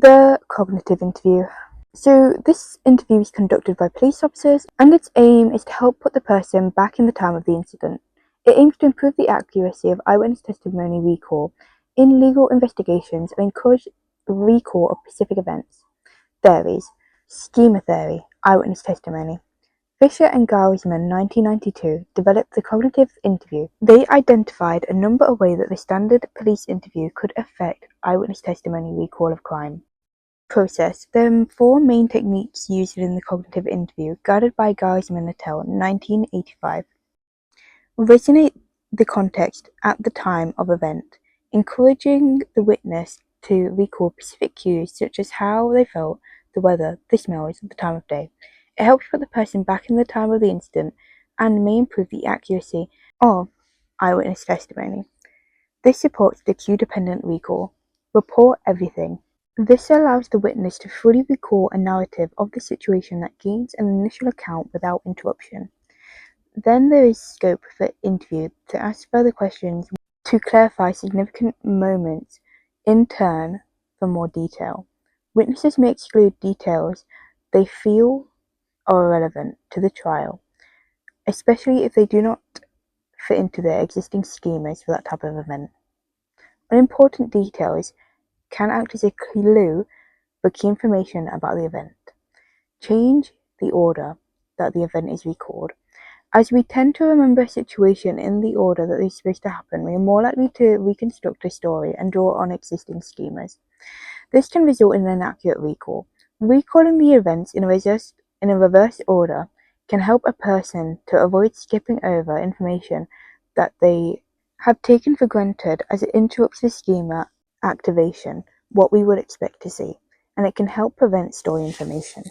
The cognitive interview. So this interview is conducted by police officers, and its aim is to help put the person back in the time of the incident. It aims to improve the accuracy of eyewitness testimony recall in legal investigations and encourage the recall of specific events. Theories. Schema theory, eyewitness testimony. Fisher and Gaussman, 1992, developed the cognitive interview. They identified a number of ways that the standard police interview could affect eyewitness testimony recall of crime. Process. There are four main techniques used in the cognitive interview, guided by Gaussman et al. 1985. Resonate the context at the time of event, encouraging the witness to recall specific cues such as how they felt, the weather, the smells, the time of day. It helps put the person back in the time of the incident and may improve the accuracy of eyewitness testimony. This supports the cue-dependent recall. Report everything. This allows the witness to fully recall a narrative of the situation that gains an initial account without interruption. Then there is scope for interview to ask further questions to clarify significant moments, in turn for more detail. Witnesses may exclude details they feel are irrelevant to the trial, especially if they do not fit into their existing schemas for that type of event. Unimportant details can act as a clue for key information about the event. Change the order that the event is recalled. As we tend to remember a situation in the order that is supposed to happen, we are more likely to reconstruct a story and draw on existing schemas. This can result in an inaccurate recall. Recalling the events in a reverse order can help a person to avoid skipping over information that they have taken for granted, as it interrupts the schema activation, what we would expect to see, and it can help prevent story information.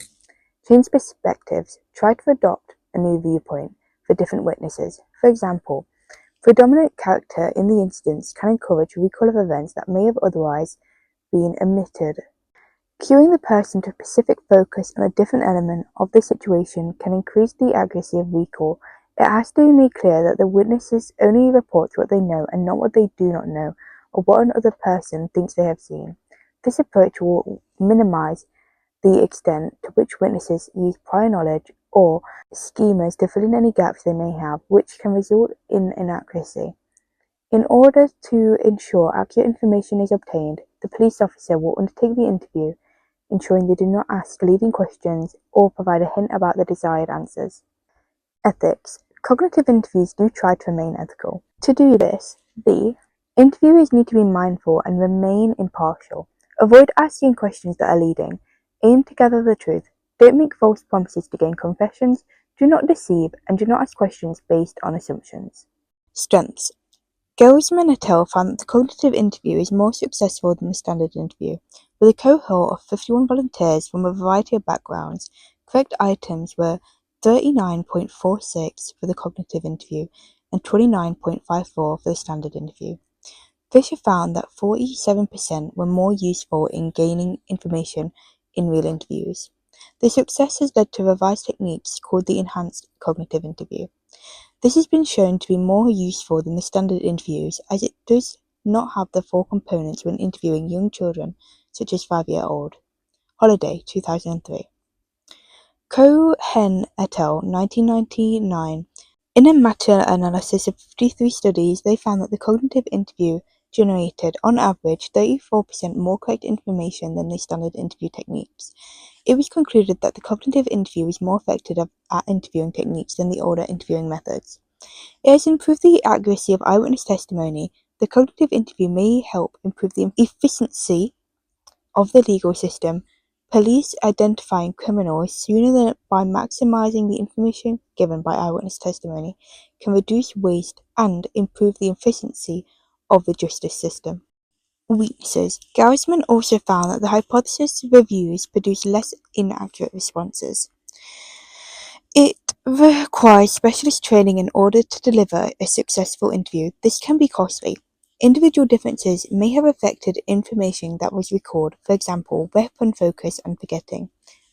Change perspectives. Try to adopt a new viewpoint for different witnesses. For example, predominant character in the incidents can encourage recall of events that may have otherwise been omitted. Cueing the person to specific focus on a different element of the situation can increase the accuracy of recall. It has to be made clear that the witnesses only report what they know and not what they do not know, or what another person thinks they have seen. This approach will minimize the extent to which witnesses use prior knowledge or schemas to fill in any gaps they may have, which can result in inaccuracy. In order to ensure accurate information is obtained, the police officer will undertake the interview, ensuring they do not ask leading questions or provide a hint about the desired answers. Ethics. Cognitive interviews do try to remain ethical. To do this, the interviewers need to be mindful and remain impartial. Avoid asking questions that are leading. Aim to gather the truth. Don't make false promises to gain confessions. Do not deceive, and do not ask questions based on assumptions. Strengths. Gaussman et al. Found that the cognitive interview is more successful than the standard interview. With a cohort of 51 volunteers from a variety of backgrounds, correct items were 39.46 for the cognitive interview and 29.54 for the standard interview. Fisher found that 47% were more useful in gaining information in real interviews. The success has led to revised techniques called the enhanced cognitive interview. This has been shown to be more useful than the standard interviews, as it does not have the four components when interviewing young children, such as 5-year-old. Holiday, 2003. Cohen et al. 1999. In a meta-analysis of 53 studies, they found that the cognitive interview generated, on average, 34% more correct information than the standard interview techniques. It was concluded that the cognitive interview is more effective at interviewing techniques than the older interviewing methods. It has improved the accuracy of eyewitness testimony. The cognitive interview may help improve the efficiency of the legal system. Police identifying criminals sooner than by maximizing the information given by eyewitness testimony can reduce waste and improve the efficiency of the justice system. Weaknesses. Gaussman also found that the hypothesis reviews produce less inaccurate responses. It requires specialist training in order to deliver a successful interview. This can be costly. Individual differences may have affected information that was recalled, for example, weapon focus and forgetting.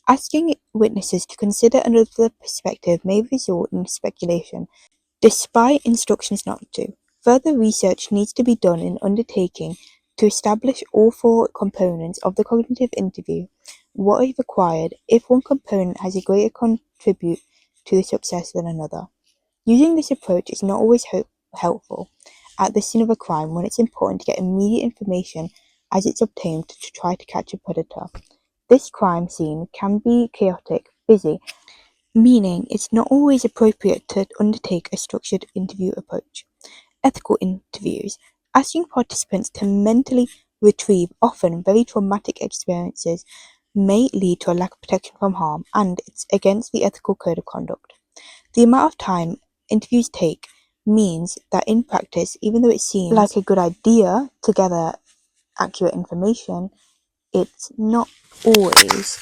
Asking witnesses to consider another perspective may result in speculation, despite instructions not to. Further research needs to be done in undertaking To establish all four components of the cognitive interview, what is required if one component has a greater contribute to the success than another. Using this approach is not always helpful at the scene of a crime when it's important to get immediate information as it's obtained to try to catch a predator. This crime scene can be chaotic, busy, meaning it's not always appropriate to undertake a structured interview approach. Ethical interviews, asking participants to mentally retrieve often very traumatic experiences, may lead to a lack of protection from harm, and it's against the ethical code of conduct. The amount of time interviews take means that in practice, even though it seems like a good idea to gather accurate information, it's not always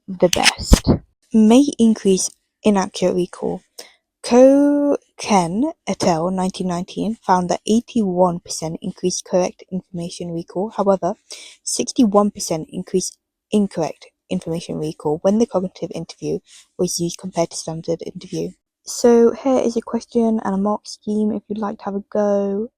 the best. May increase inaccurate recall. Ken et al. 1919 found that 81% increased correct information recall, however, 61% increased incorrect information recall when the cognitive interview was used compared to standard interview. So here is a question and a mark scheme if you'd like to have a go.